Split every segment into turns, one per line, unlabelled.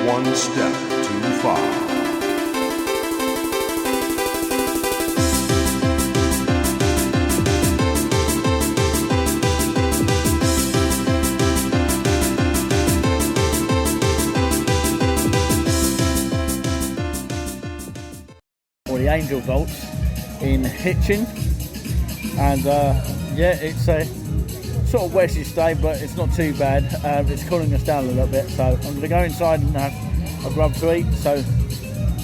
One step too far.
Or the Angel Vaults in Hitchin, and yeah, it's a sort of westish day, but it's not too bad. It's cooling us down a little bit, so I'm going to go inside and have a grub to eat. So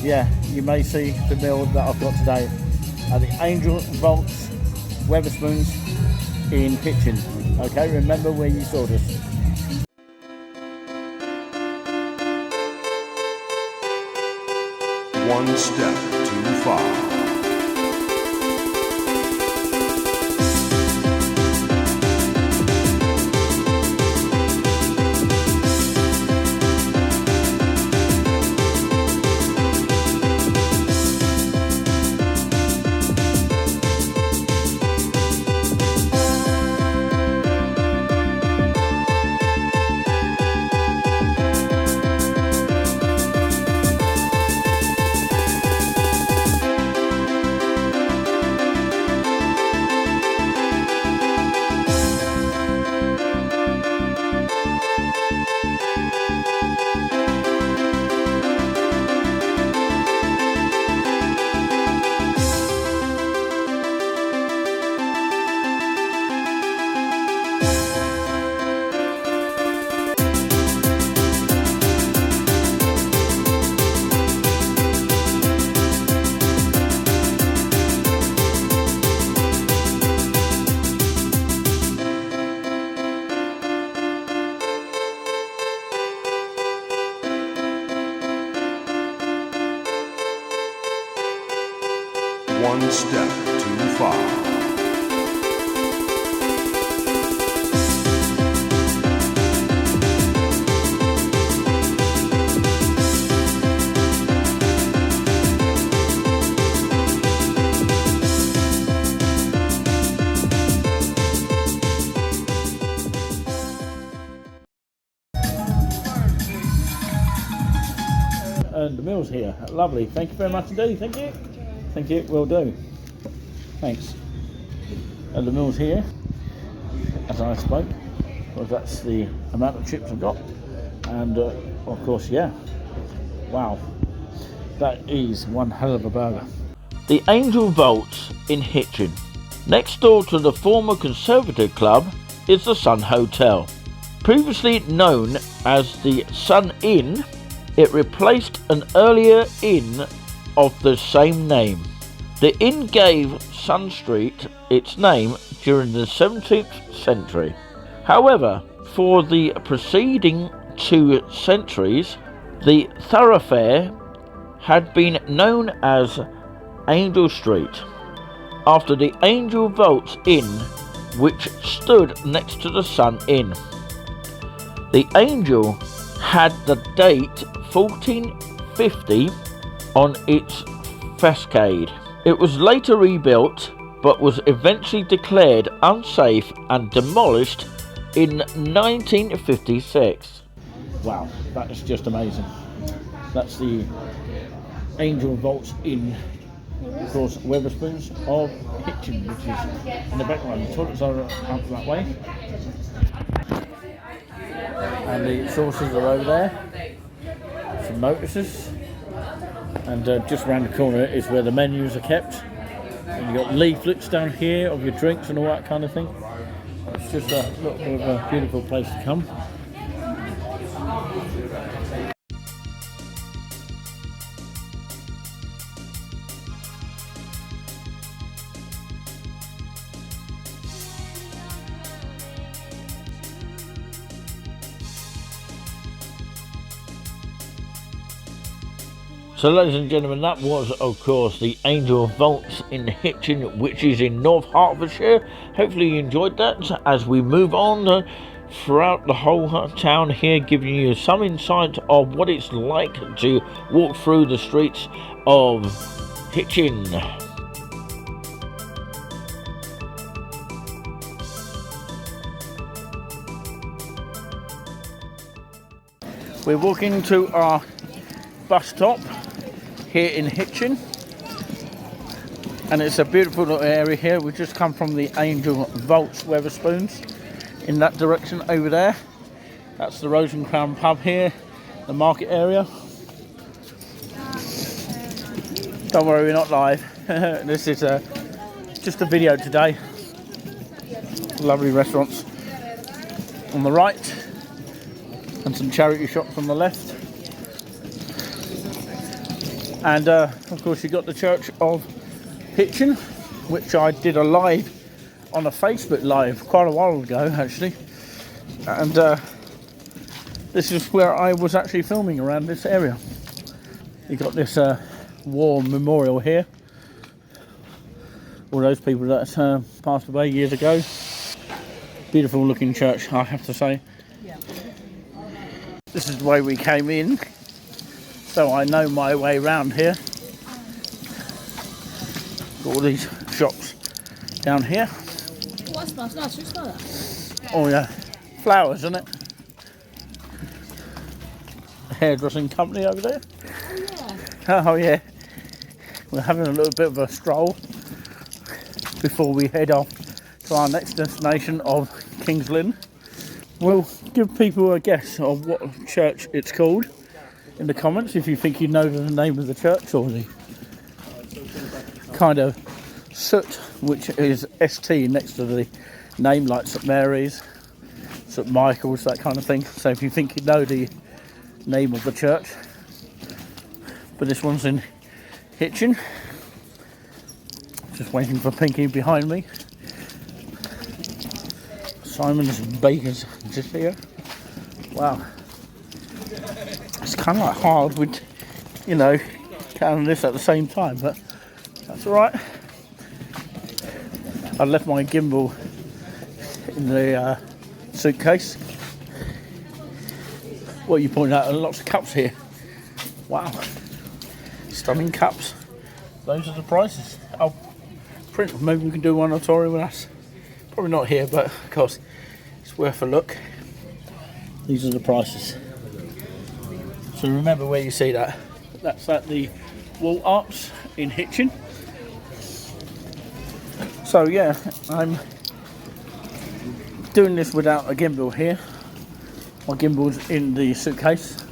yeah, you may see the meal that I've got today at the Angel Vaults Weatherspoons in Hitchin. Okay, remember where you saw this.
One step too far. One step too far.
And the meal's here. Lovely. Thank you very much indeed. Thank you. Thank you. Will do. Thanks. And the meal's here, as I spoke, because that's the amount of chips I've got. And of course, yeah. Wow. That is one hell of a burger. The Angel Vaults in Hitchin. Next door to the former Conservative Club is the Sun Hotel. Previously known as the Sun Inn, it replaced an earlier inn of the same name. The inn gave Sun Street its name during the 17th century. However, for the preceding 2 centuries, the thoroughfare had been known as Angel Street, after the Angel Vaults Inn, which stood next to the Sun Inn. The Angel had the date 1450 on its facade. It was later rebuilt, but was eventually declared unsafe and demolished in 1956. Wow, that is just amazing. That's the Angel Vaults Inn, of course, Weatherspoons of Hitchin, which is in the background. The toilets are up that way, and the sauces are over there. Some notices. And just around the corner is where the menus are kept. And you've got leaflets down here of your drinks and all that kind of thing. It's just a little bit of a beautiful place to come. So ladies and gentlemen, that was of course the Angel Vaults in Hitchin, which is in North Hertfordshire. Hopefully you enjoyed that as we move on throughout the whole town here, giving you some insight of what it's like to walk through the streets of Hitchin. We're walking to our bus stop here in Hitchin, and it's a beautiful little area here. We've just come from the Angel Vaults Weatherspoons in that direction over there. That's the Rose and Crown pub here, the market area. Don't worry, we're not live. This is just a video today. Lovely restaurants on the right and some charity shops on the left. And of course you've got the Church of Hitchin, which I did a live on a Facebook live quite a while ago actually. And this is where I was actually filming around this area. You've got this war memorial here. All those people that passed away years ago. Beautiful looking church, I have to say. Yeah. This is the way we came in, so I know my way around here. Got all these shops down here.
Oh, that's nice. Nice. You smell that?
Oh yeah, flowers, isn't it? A hairdressing company over there.
Oh yeah.
Oh yeah. We're having a little bit of a stroll before we head off to our next destination of King's Lynn. We'll give people a guess of what church it's called in the comments if you think you know the name of the church or the kind of soot, which is ST next to the name, like St Mary's, St Michael's, that kind of thing. So if you think you know the name of the church. But this one's in Hitchin. Just waiting for Pinky behind me. Simon's Baker's just here. Wow. It's kind of like hard with, you know, counting this at the same time, but that's alright. I left my gimbal in the suitcase. Well, you pointed out lots of cups here. Wow. Stunning cups. Those are the prices. I'll print, maybe we can do one on touring with us. Probably not here, but of course it's worth a look. These are the prices. So remember where you see that. That's at the Wall Arts in Hitchin. So yeah, I'm doing this without a gimbal here. My gimbal's in the suitcase.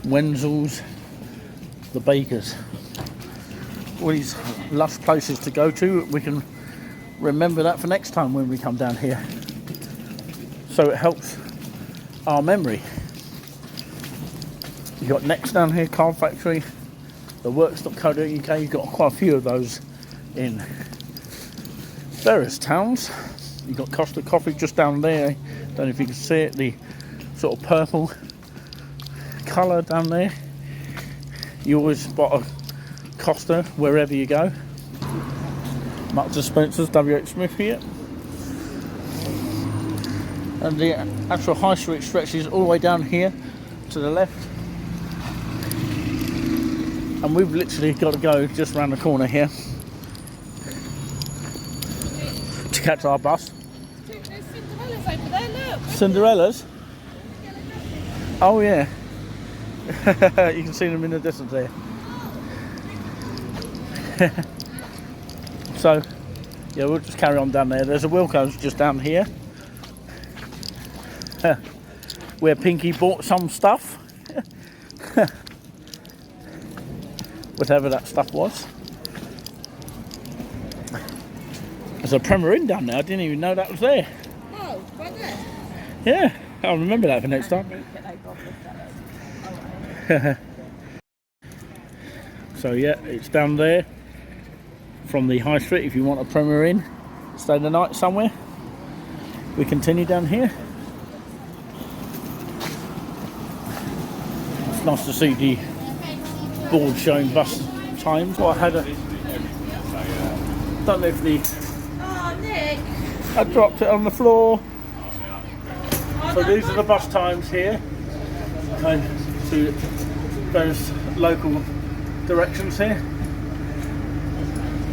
Wenzel's, the Bakers. All these lush places to go to. We can remember that for next time when we come down here. So it helps our memory. You've got Next down here, Car Factory, the Works.co.uk. You've got quite a few of those in various towns. You've got Costa Coffee just down there. Don't know if you can see it, the sort of purple colour down there. You always spot a Costa wherever you go. Marks and Spencer's, WH Smith here. And the actual high street stretches all the way down here to the left. And we've literally got to go just around the corner here to catch our bus.
There's Cinderella's over there, look.
Cinderella's? Oh yeah. You can see them in the distance there. So, yeah, we'll just carry on down there. There's a Wilco's just down here, where Pinky bought some stuff, whatever that stuff was. There's a Premier Inn down there. I didn't even know that was there.
Oh, right there.
Yeah, I'll remember that for next time. So yeah, it's down there from the high street. If you want a Premier Inn, stay the night somewhere. We continue down here. It's nice to see the board showing bus times. Well, I had a, don't know if the,
Oh, Nick.
I dropped it on the floor. So these are the bus times here, going to those local directions here.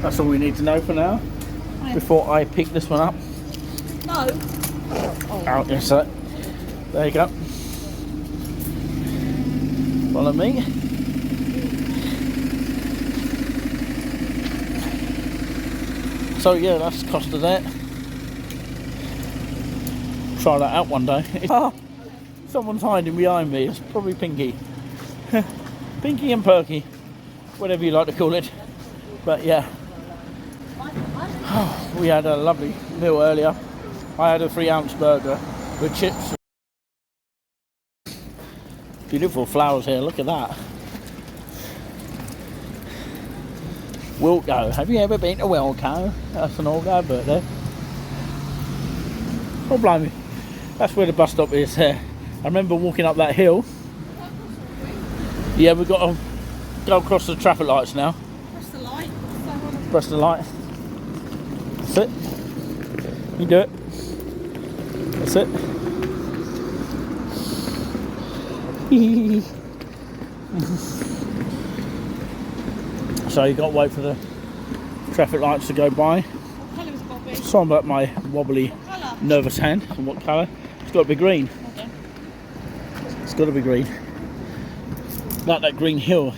That's all we need to know for now, before I pick this one up.
No.
Out, yes, sir. There you go. Follow me. So yeah, that's the cost of that. Try that out one day. Ah, someone's hiding behind me. It's probably Pinky. Pinky and Perky, whatever you like to call it. But yeah, we had a lovely meal earlier. I had a 3-ounce burger with chips. Beautiful flowers here, look at that. Wilco, have you ever been to Wilco? That's an old guy birthday. Oh blimey, that's where the bus stop is. I remember walking up that hill. Yeah, we've got to go across the traffic lights now.
Press the light.
Press the light. That's it. You do it. That's it. So you got to wait for the traffic lights to go by.
What colour is Bobby?
Sorry about my wobbly,
Colour?
nervous hand. And what colour? It's got to be green.
Okay.
It's got to be green. Like that green hill.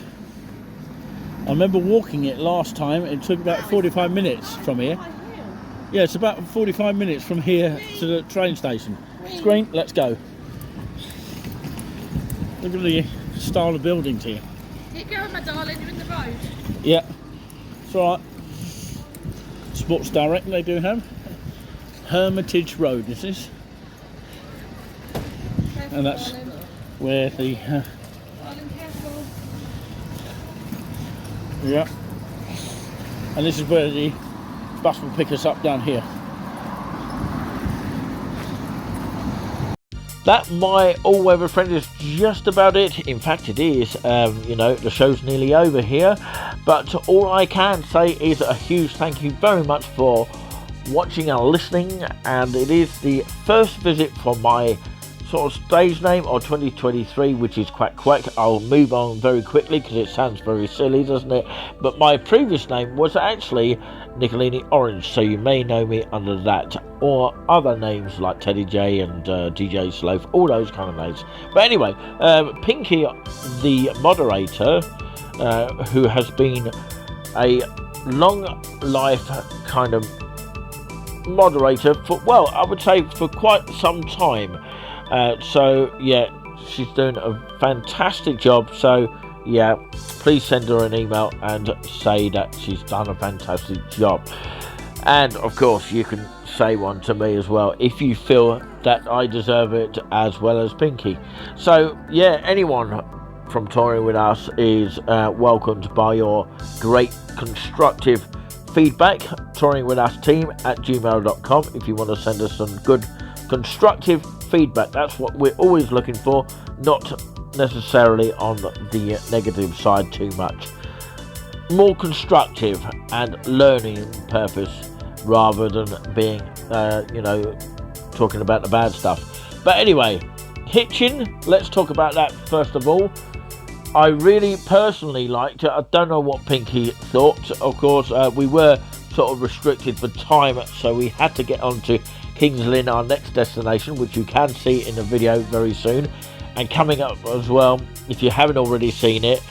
I remember walking it last time. It took about 45 minutes from here. Yeah, it's about 45 minutes from here to the train station. It's green. Let's go. Look at the style of buildings here.
Keep going, my darling. You're in the road.
Yeah, it's alright. Sports Direct they do have. Hermitage Road this is.
Careful,
And that's
darling.
where the...
Darling, careful.
yeah. And this is where the bus will pick us up down here. That, my all-weather friend, is just about it. In fact, it is. You know, the show's nearly over here. But all I can say is a huge thank you very much for watching and listening. And it is the first visit from my sort of stage name of 2023, which is Quack Quack. I'll move on very quickly because it sounds very silly, doesn't it? But my previous name was actually Nicolini Orange, so you may know me under that, or other names like Teddy J and DJ Sloth, all those kind of names. But anyway, Pinky, the moderator, who has been a long life kind of moderator for, well, I would say for quite some time. So yeah, she's doing a fantastic job. So yeah, please send her an email and say that she's done a fantastic job. And of course, you can say one to me as well if you feel that I deserve it as well as Pinky. So yeah, anyone from touring with us is welcomed by your great constructive feedback. touringwithus@gmail.com if you want to send us some good constructive feedback. That's what we're always looking for, not necessarily on the negative side too much. More constructive and learning purpose rather than being you know, talking about the bad stuff. But anyway, Hitchin, let's talk about that first of all. I really personally liked it. I don't know what Pinky thought. Of course, we were sort of restricted for time, so we had to get on to Kings Lynn, our next destination, which you can see in the video very soon. And coming up as well, if you haven't already seen it,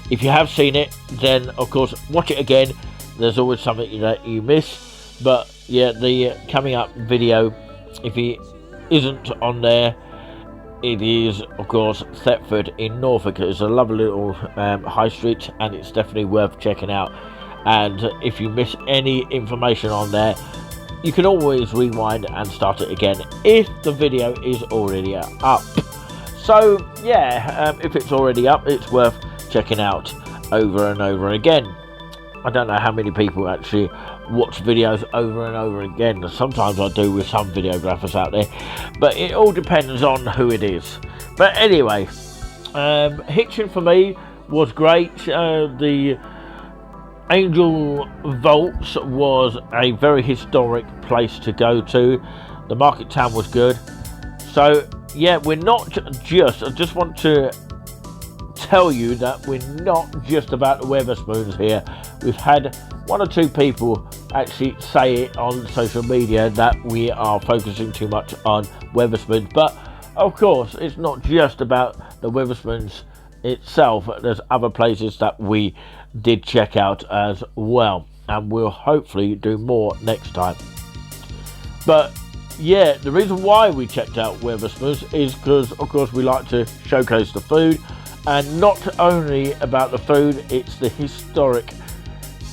if you have seen it, then of course watch it again. There's always something that you miss. But yeah, the coming up video, if he isn't on there, it is of course Thetford in Norfolk. It's a lovely little high street, and it's definitely worth checking out. And if you miss any information on there, you can always rewind and start it again if the video is already up. So yeah, if it's already up, it's worth checking out over and over again. I don't know how many people actually watch videos over and over again. Sometimes I do with some videographers out there, but it all depends on who it is. But anyway, Hitchin for me was great. The Angel Vaults was a very historic place to go to. The market town was good. So yeah, we're not just, I just want to tell you that we're not just about the Weatherspoons here. We've had one or two people actually say it on social media that we are focusing too much on Weatherspoons, but of course it's not just about the Weatherspoons itself, there's other places that we did check out as well, and we'll hopefully do more next time. But yeah, the reason why we checked out Wetherspoons is because, of course, we like to showcase the food, and not only about the food, it's the historic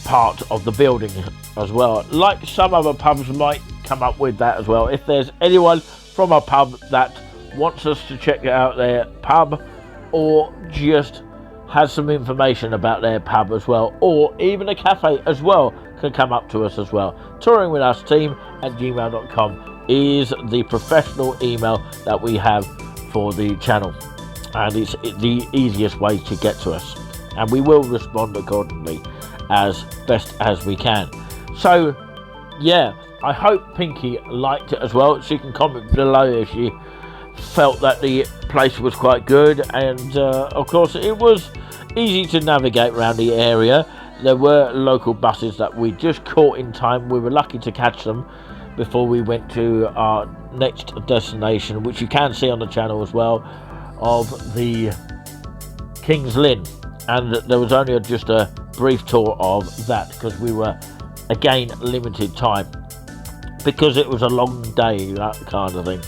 part of the building as well. Like some other pubs might come up with that as well. If there's anyone from a pub that wants us to check out their pub, or just has some information about their pub as well, or even a cafe as well, can come up to us as well. touringwithusteam@gmail.com is the professional email that we have for the channel, and it's the easiest way to get to us, and we will respond accordingly as best as we can. So yeah, I hope Pinky liked it as well. She can comment below if she felt that the place was quite good, and of course it was easy to navigate around the area. There were local buses that we just caught in time. We were lucky to catch them before we went to our next destination, which you can see on the channel as well, of the King's Lynn, and there was only just a brief tour of that because we were again limited time because it was a long day, that kind of thing.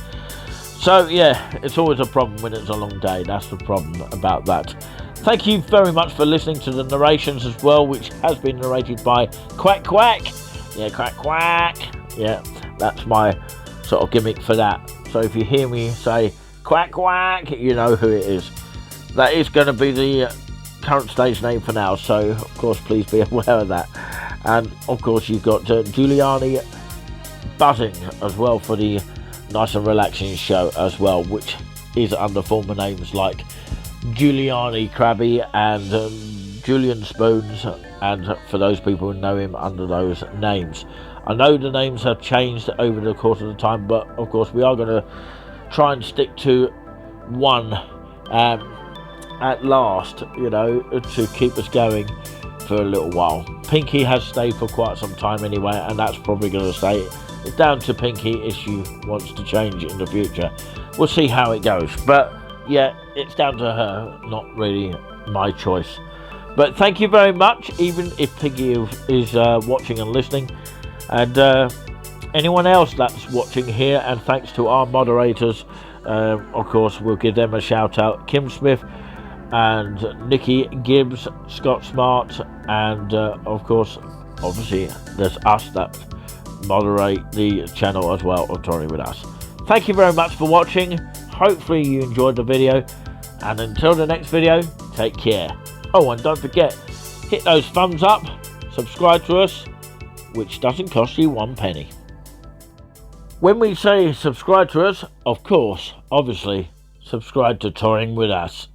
So yeah, it's always a problem when it's a long day. That's the problem about that. Thank you very much for listening to the narrations as well, which has been narrated by Quack Quack. Yeah, Quack Quack. Yeah, that's my sort of gimmick for that. So if you hear me say Quack Quack, you know who it is. That is going to be the current stage name for now, so of course please be aware of that. And of course you've got Giuliani Buzzing as well for the nice and relaxing show as well, which is under former names like Giuliani Krabby and Julian Spoons, and for those people who know him under those names. I know the names have changed over the course of the time, but of course we are going to try and stick to one at last, you know, to keep us going for a little while. Pinky has stayed for quite some time anyway, and that's probably going to stay. It's down to Pinky if she wants to change in the future. We'll see how it goes, but yeah, it's down to her, not really my choice. But thank you very much, even if Pinky is watching and listening, and anyone else that's watching here, and thanks to our moderators, of course we'll give them a shout out: Kim Smith and Nikki Gibbs, Scott Smart, and of course obviously there's us that moderate the channel as well, or Touring With Us. Thank you very much for watching. Hopefully you enjoyed the video, and until the next video, take care. Oh, and don't forget, hit those thumbs up, subscribe to us, which doesn't cost you 1 penny. When we say subscribe to us, of course, obviously, subscribe to Touring With Us.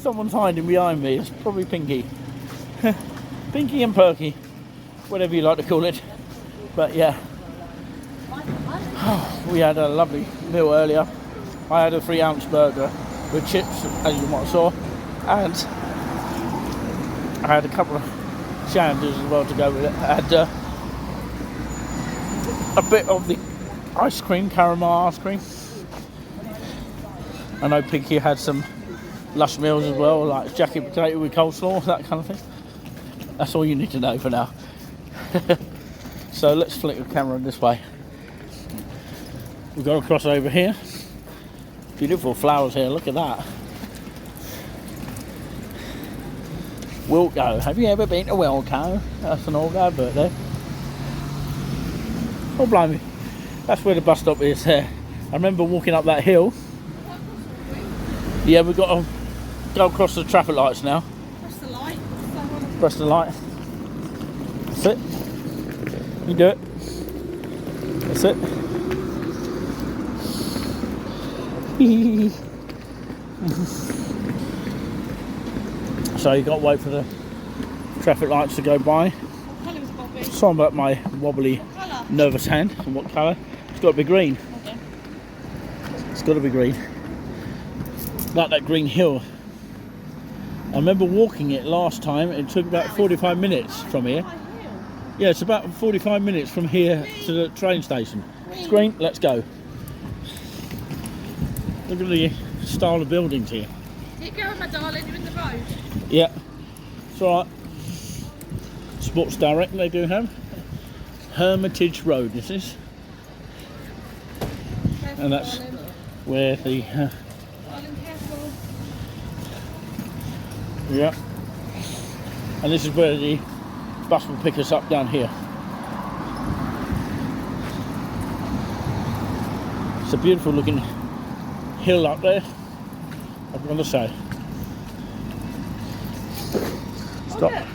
Someone's hiding behind me. It's probably Pinky. Pinky and Perky, whatever you like to call it. But yeah, we had a lovely meal earlier. I had a 3-ounce burger with chips, as you might have saw, and I had a couple of sandwiches as well to go with it. I had a bit of the ice cream, caramel ice cream. I know Pinky had some lush meals as well, like jacket potato with coleslaw, that kind of thing. That's all you need to know for now. So let's flick the camera this way. We've got to cross over here. Beautiful flowers here, look at that. Wilco, have you ever been to Wilco? That's an old guy birthday. Oh blimey, that's where the bus stop is there. I remember walking up that hill. Yeah, we've got to go across the traffic lights now.
Press the light.
Press the light. That's it. You do it. That's it. So you got to wait for the traffic lights to go by.
What colour was Bobby?
Sorry about my wobbly,
What colour?
nervous hand. And what colour? It's got to be green.
Okay.
It's got to be green. Like that green hill. I remember walking it last time. It took about 45 minutes from here. Yeah, it's about 45 minutes from here to the train station. It's green, let's go. Look at the style of buildings here.
Keep going, my darling, you're in the road.
Yeah, it's alright. Sports Direct they do have. Hermitage Road this is.
Careful,
And that's
darling.
where the...
Darling, careful.
yeah. And this is where the bus will pick us up down here. It's a beautiful looking hill up there, I've got to say. Stop.